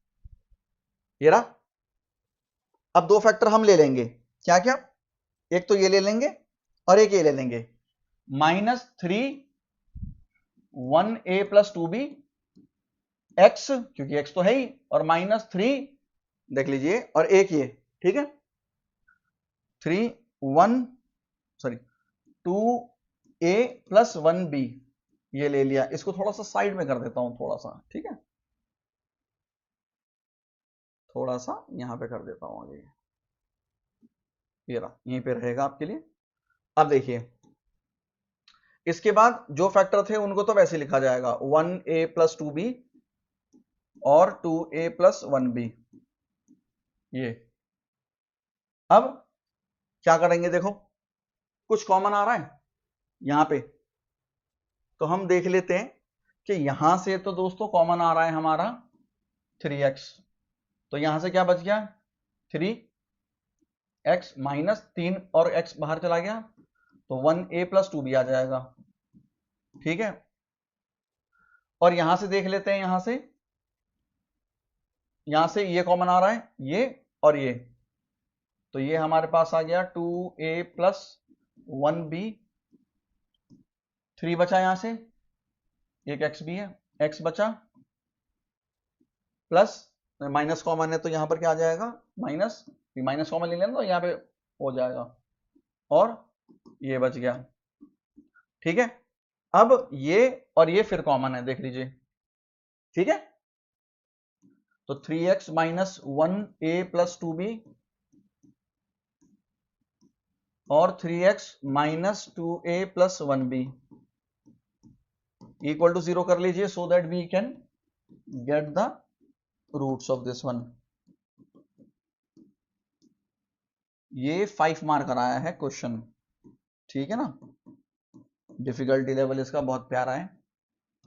ये रहा। अब दो फैक्टर हम ले लेंगे, क्या क्या, एक तो ये ले लेंगे और एक ये ले लेंगे, -3 1a प्लस 2b x, क्योंकि x तो है ही, और -3 देख लीजिए, और एक ये, ठीक है, 2a प्लस 1b ये ले लिया। इसको थोड़ा सा साइड में कर देता हूं, थोड़ा सा, ठीक है, थोड़ा सा यहां पे कर देता हूं आगे, ये रहा, यहीं पे रहेगा आपके लिए। अब देखिए, इसके बाद जो फैक्टर थे उनको तो वैसे लिखा जाएगा, 1a प्लस 2b और 2a प्लस 1b। ये अब क्या करेंगे, देखो कुछ कॉमन आ रहा है यहां पे, तो हम देख लेते हैं कि यहां से तो दोस्तों कॉमन आ रहा है हमारा 3x, तो यहां से क्या बच गया, 3x माइनस 3 और x बाहर चला गया, तो 1a प्लस 2b आ जाएगा। ठीक है, और यहां से देख लेते हैं, यहां से ये कॉमन आ रहा है, ये और ये, तो ये हमारे पास आ गया 2a प्लस 1b, 3 बचा, यहां से एक x भी है, x बचा, प्लस माइनस कॉमन है तो यहां पर क्या आ जाएगा, माइनस, माइनस कॉमन ले लेना तो यहां पे हो जाएगा, और ये बच गया। ठीक है, अब ये और ये फिर कॉमन है, देख लीजिए, ठीक है, तो 3x minus 1a plus 2b और 3x minus 2a plus 1b equal to 0 कर लीजिए, so that we can get the roots of this one. ये 5 मार्क आया है क्वेश्चन, ठीक है ना, डिफिकल्टी लेवल इसका बहुत प्यारा है।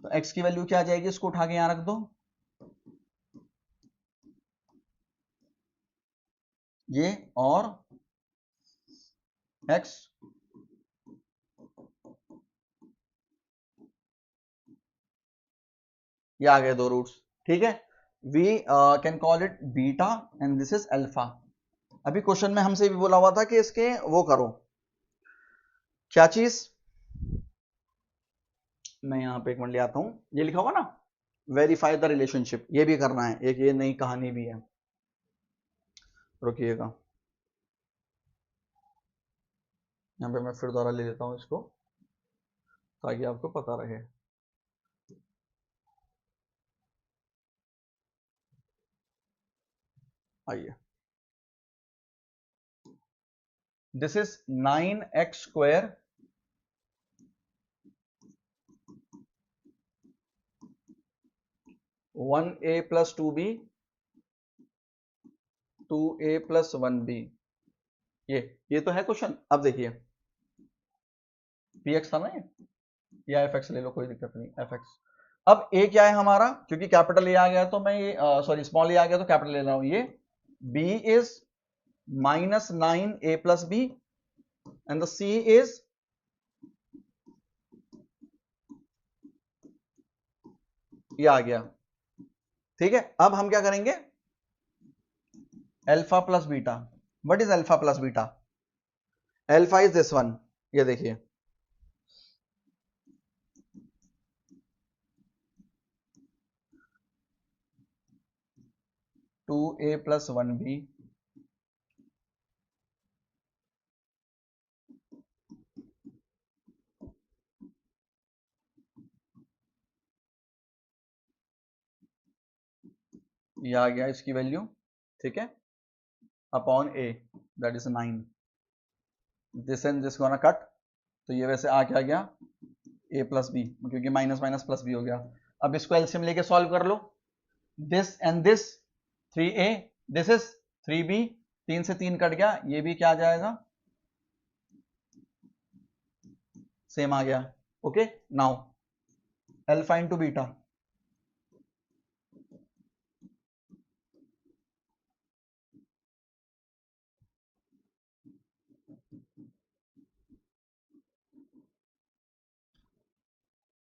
तो x की वैल्यू क्या आ जाएगी, इसको उठा के यहां रख दो, ये, और x ये आ गए दो रूट्स। ठीक है, we can call it beta and this is alpha. अभी क्वेश्चन में हमसे भी बोला हुआ था कि इसके वो करो, क्या चीज, मैं यहां पे एक मिनट ले आता हूं, ये लिखा हुआ ना, वेरीफाई द रिलेशनशिप, ये भी करना है, एक ये नई कहानी भी है, रुकिएगा, यहाँ पे मैं फिर दोबारा ले लेता हूँ इसको ताकि आपको पता रहे। आइए, this is 9x² 1a plus 2b 2a plus 1b, ये तो है क्वेश्चन। अब देखिए, px था ना ये, या fx ले लो, कोई दिक्कत नहीं, fx। अब a क्या है हमारा, क्योंकि कैपिटल ए आ गया तो मैं ये सॉरी स्मॉल ए आ गया तो कैपिटल ले रहा हूं, ये b is -9a plus b and the c is ये आ गया। ठीक है, अब हम क्या करेंगे, alpha plus beta. What is alpha plus beta, alpha is this one, ये देखिए, 2a प्लस 1b ये आ गया इसकी वैल्यू, ठीक है, upon a that is 9, this and this gonna cut, तो ये वैसे आ क्या गया ए प्लस बी, क्योंकि माइनस माइनस प्लस बी हो गया। अब इसको एलसीएम लेके सॉल्व कर लो, this and this 3a, this is 3b, 3 से 3 कट गया, ये भी क्या आ जाएगा, सेम आ गया। Okay, now alpha into beta,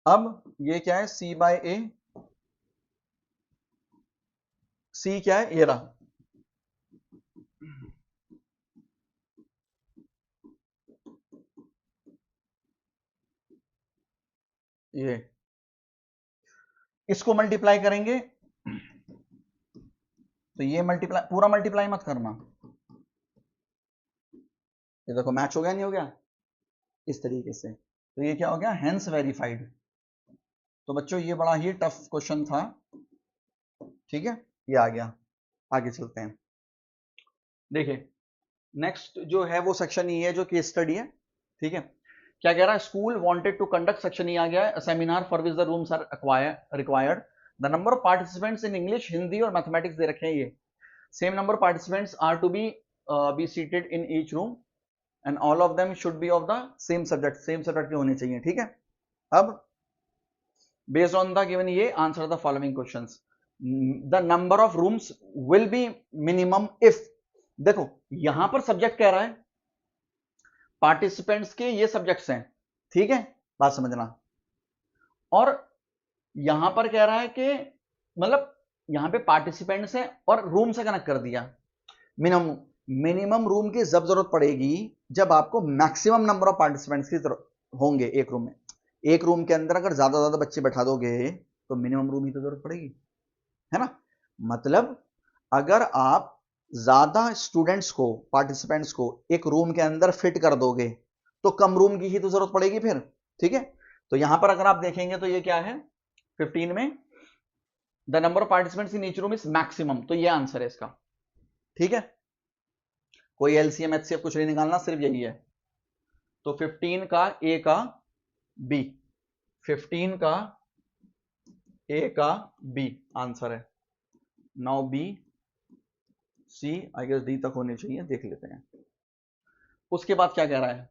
अब ये क्या है, c बाय ए, c क्या है, ये रहा, ये इसको मल्टीप्लाई करेंगे, तो ये मल्टीप्लाई, पूरा मल्टीप्लाई मत करना, ये देखो मैच हो गया नहीं हो गया, इस तरीके से, तो ये क्या हो गया, हेंस वेरीफाइड। तो बच्चों ये बड़ा ही टफ क्वेश्चन था, ठीक है, ये आ गया। आगे चलते हैं, देखिए नेक्स्ट जो है वो सेक्शन ई है, जो केस स्टडी है, ठीक है। क्या कह रहा है, school wanted to conduct, section E आ गया है, seminar for which the rooms are required, the number of participants in English, Hindi और मैथमेटिक्स दे रखे हैं, ये same number of participants are to be seated in each room and all of them should be of the same subject, same subject के होने चाहिए, ठीक है। अब बेस्ड ऑन द गिवन ये answer the following questions, the number of rooms will be minimum if, देखो यहां पर सब्जेक्ट कह रहा है, पार्टिसिपेंट्स के ये सब्जेक्ट्स हैं, ठीक है, बात समझना, और यहां पर कह रहा है कि मतलब यहां पे पार्टिसिपेंट्स हैं और रूम से कनेक्ट कर दिया, मिनिमम, मिनिमम रूम की जब जरूरत पड़ेगी जब आपको मैक्सिमम नंबर ऑफ पार्टिसिपेंट्स की जरूरत होंगे एक रूम में, एक रूम के अंदर अगर ज्यादा बच्चे बैठा दोगे तो मिनिमम रूम ही तो जरूरत पड़ेगी, है ना। मतलब अगर आप ज्यादा स्टूडेंट्स को, पार्टिसिपेंट्स को एक रूम के अंदर फिट कर दोगे तो कम रूम की ही तो जरूरत पड़ेगी फिर, ठीक है। तो यहां पर अगर आप देखेंगे तो ये क्या है, 15 में the number of participants in each room is maximum, तो ये आंसर है इसका, ठीक है। कोई एलसीएम एचसीएफ कुछ नहीं निकालना, सिर्फ यही है। तो 15 का ए का बी, 15 का ए का बी आंसर है। Now B C I guess D तक होने चाहिए, देख लेते हैं। उसके बाद क्या कह रहा है,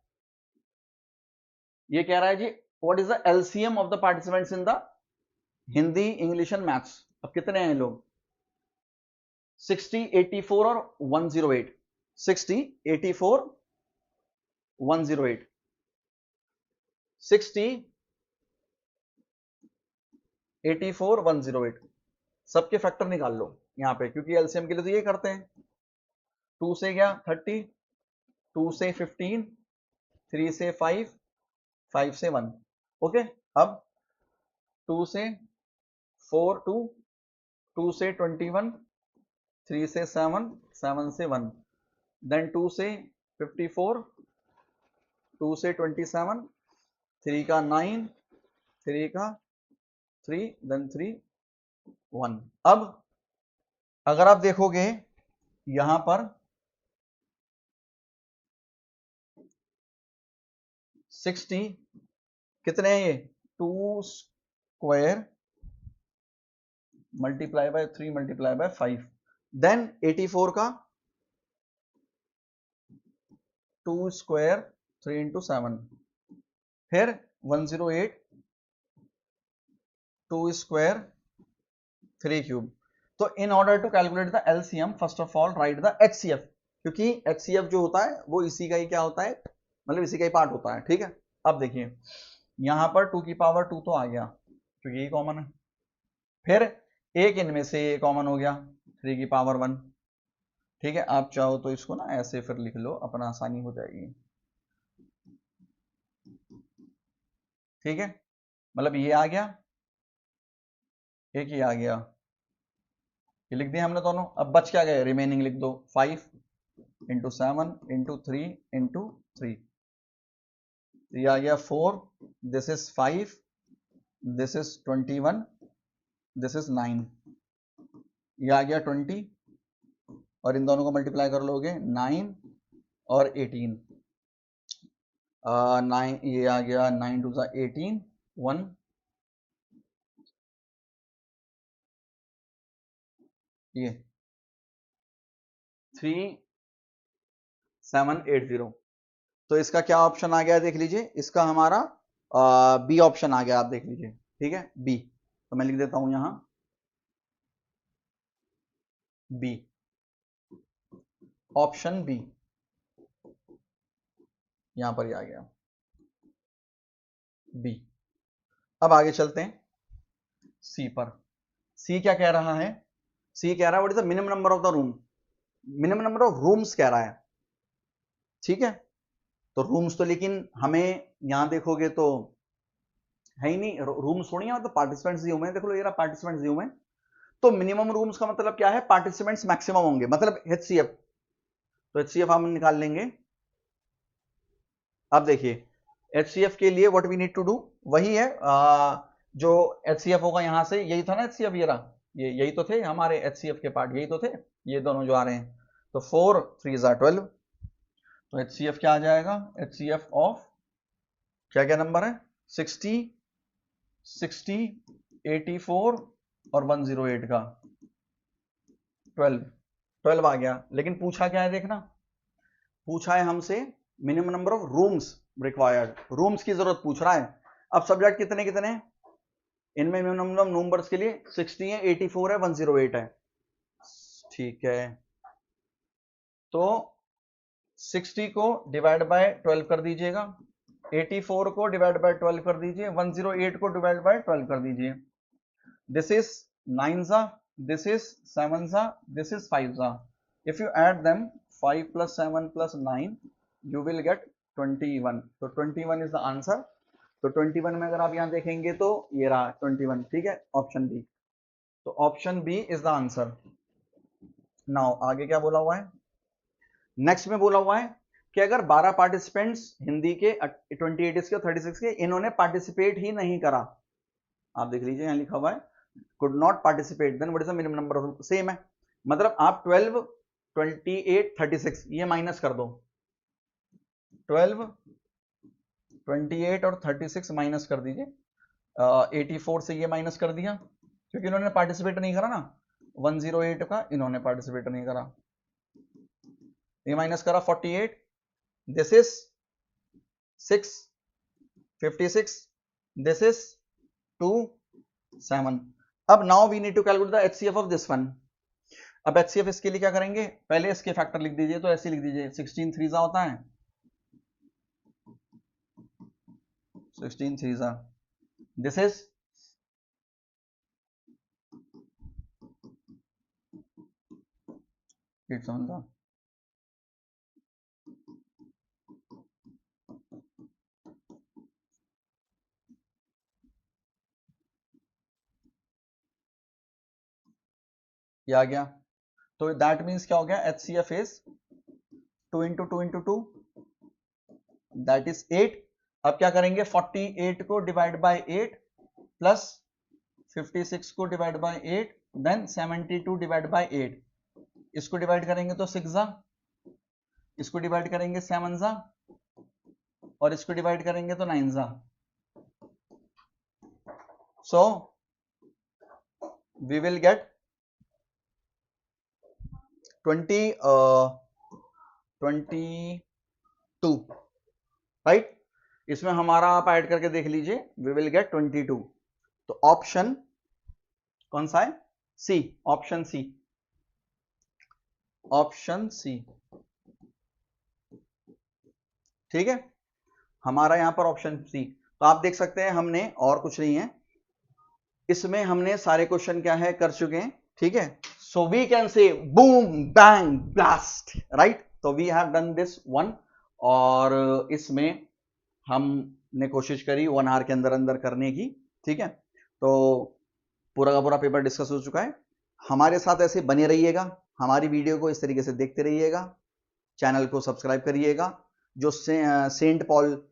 ये कह रहा है जी what is the LCM of the participants in the Hindi English and maths. अब कितने हैं लोग, 60, 84 और 108, 60, 84, 108, 60, 84, 108, सबके फैक्टर निकाल लो यहां पे, क्योंकि एलसीएम के लिए तो ये करते हैं। 2 से गया 30, 2 से 15, 3 से 5, 5 से 1, ओके। अब 2 से 4, 2, 2 से 21, 3 से 7, 7 से 1, देन 2 से 54, 2 से 27, 3 का 9, 3 का 3, देन 3, 1। अब अगर आप देखोगे यहां पर 60 कितने हैं ये, 2 square multiply by 3 multiply by 5, then 84 का 2 स्क्वायर 3 इंटू 7, फिर 108 2 स्क्वायर 3 क्यूब। तो in order to calculate the LCM first of all write the HCF, क्योंकि एचसीएफ जो होता है वो इसी का ही क्या होता है, मतलब इसी का ही पार्ट होता है, ठीक है। अब देखिए यहां पर 2 की पावर 2 तो आ गया क्योंकि यही कॉमन है, फिर एक इनमें से ये कॉमन हो गया 3 की पावर 1, ठीक है। आप चाहो तो इसको ना ऐसे फिर लिख लो, अपना आसानी हो जाएगी, ठीक है। मतलब ये आ गया, एक ही आ गया, ये लिख दिया हमने दोनों। अब बच क्या गए, रिमेनिंग लिख दो, 5 इंटू 7 इंटू 3 इंटू 3, ये आ गया 4, this is 5, this is 21, this is 9, ये आ गया 20 और इन दोनों को मल्टीप्लाई कर लोगे 9 और 18, 9 ये आ गया 9 टू 18 1 ये 3780। तो इसका क्या ऑप्शन आ गया देख लीजिए, इसका हमारा बी ऑप्शन आ गया, आप देख लीजिए, ठीक है बी। तो मैं लिख देता हूं यहां बी, ऑप्शन बी यहां पर ही आ गया बी। अब आगे चलते हैं सी पर। सी क्या कह रहा है, सी कह रहा है what is the minimum number of the room, minimum number of rooms कह रहा है, ठीक है। तो रूम्स तो लेकिन हमें यहां देखोगे तो है ही नहीं, रूम्स थोड़ी है, मतलब पार्टिसिपेंट्स दिए हुए हैं, देख लो ये रहा पार्टिसिपेंट्स दिए हुए हैं। तो मिनिमम रूम्स का मतलब क्या है, पार्टिसिपेंट्स मैक्सिमम होंगे, मतलब एचसीएफ। तो एचसीएफ हम निकाल लेंगे। अब देखिए एचसीएफ के लिए what we need to do वही है, जो एचसीएफ होगा यहां से, यही था ना एचसीएफ, ये रहा, ये यही तो थे हमारे एचसीएफ के पार्ट, यही तो थे ये दोनों जो आ रहे हैं। तो 4 3 12, तो एचसीएफ क्या आ जाएगा, एचसीएफ ऑफ क्या क्या नंबर है 60 60 84 और 108 का 12 आ गया। लेकिन पूछा क्या है देखना, पूछा है हमसे minimum number of rooms required, rooms की जरूरत पूछ रहा है। अब सब्जेक्ट कितने कितने, इनमें मिनिमम नंबर्स के लिए 60 है 84 है 108 है, ठीक है। तो 60 को डिवाइड बाय 12 कर दीजिएगा, 84 को डिवाइड बाय 12 कर दीजिए, 108 को डिवाइड बाय 12 कर दीजिए। दिस इज 9 जा, दिस इज 7 जा, दिस इज 5 जा। If you add them 5 plus 7 plus 9 you will get 21। तो 21 इज द आंसर। तो 21 में अगर आप यहां देखेंगे तो ये रहा 21, ठीक है, ऑप्शन बी। तो option B is the answer. Now आगे क्या बोला हुआ है, नेक्स्ट में बोला हुआ है कि अगर 12 पार्टिसिपेंट्स हिंदी के 28 के 36 के इन्होंने पार्टिसिपेट ही नहीं करा, आप देख लीजिए यहां लिखा हुआ है could not participate, then what is the minimum number of, same है, मतलब आप 12 28 36 ये माइनस कर दो, 12 28 और 36 माइनस कर दीजिए, 84 से ये माइनस कर दिया क्योंकि इन्होंने पार्टिसिपेट नहीं करा ना, 108 का इन्होंने पार्टिसिपेट नहीं करा, ये माइनस करा 48, दिस इज 6 56, दिस इज 2 7। अब now we need to calculate the HCF of this one. अब एचसीएफ इसके लिए क्या करेंगे, पहले इसके फैक्टर लिख दीजिए, तो ऐसे लिख दीजिए 16 3 होता है 16 3 दिस इज 8 7 ये आ गया। तो दैट मीन्स क्या हो गया, HCF is 2 into 2 into 2 that is 8। अब क्या करेंगे 48 को डिवाइड बाय 8 प्लस 56 को divide by 8 then 72 divide by 8, इसको डिवाइड करेंगे तो 6 जा, इसको डिवाइड करेंगे 7 जा और इसको डिवाइड करेंगे तो 9 जा। So we will get 22 right. इसमें हमारा आप ऐड करके देख लीजिए, वी विल गेट 22। तो ऑप्शन कौन सा है, सी, ऑप्शन सी, ऑप्शन सी, ठीक है, हमारा यहां पर ऑप्शन सी। तो आप देख सकते हैं हमने और कुछ नहीं है, इसमें हमने सारे क्वेश्चन क्या है कर चुके हैं, ठीक है। So we can say boom bang blast, right. तो we have done this one, और इसमें हमने कोशिश करी 1 आवर के अंदर अंदर करने की, ठीक है। तो पूरा का पूरा पेपर डिस्कस हो चुका है। हमारे साथ ऐसे बने रहिएगा, हमारी वीडियो को इस तरीके से देखते रहिएगा, चैनल को सब्सक्राइब करिएगा। जो सेंट पॉल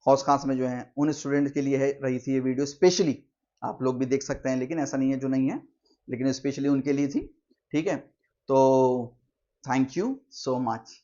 हौसखास में जो है उन स्टूडेंट के लिए है रही थी ये वीडियो, स्पेशली आप लोग भी देख सकते हैं, लेकिन ऐसा नहीं है जो नहीं है, लेकिन स्पेशली उनके लिए थी। ठीक है, तो थैंक यू सो मच।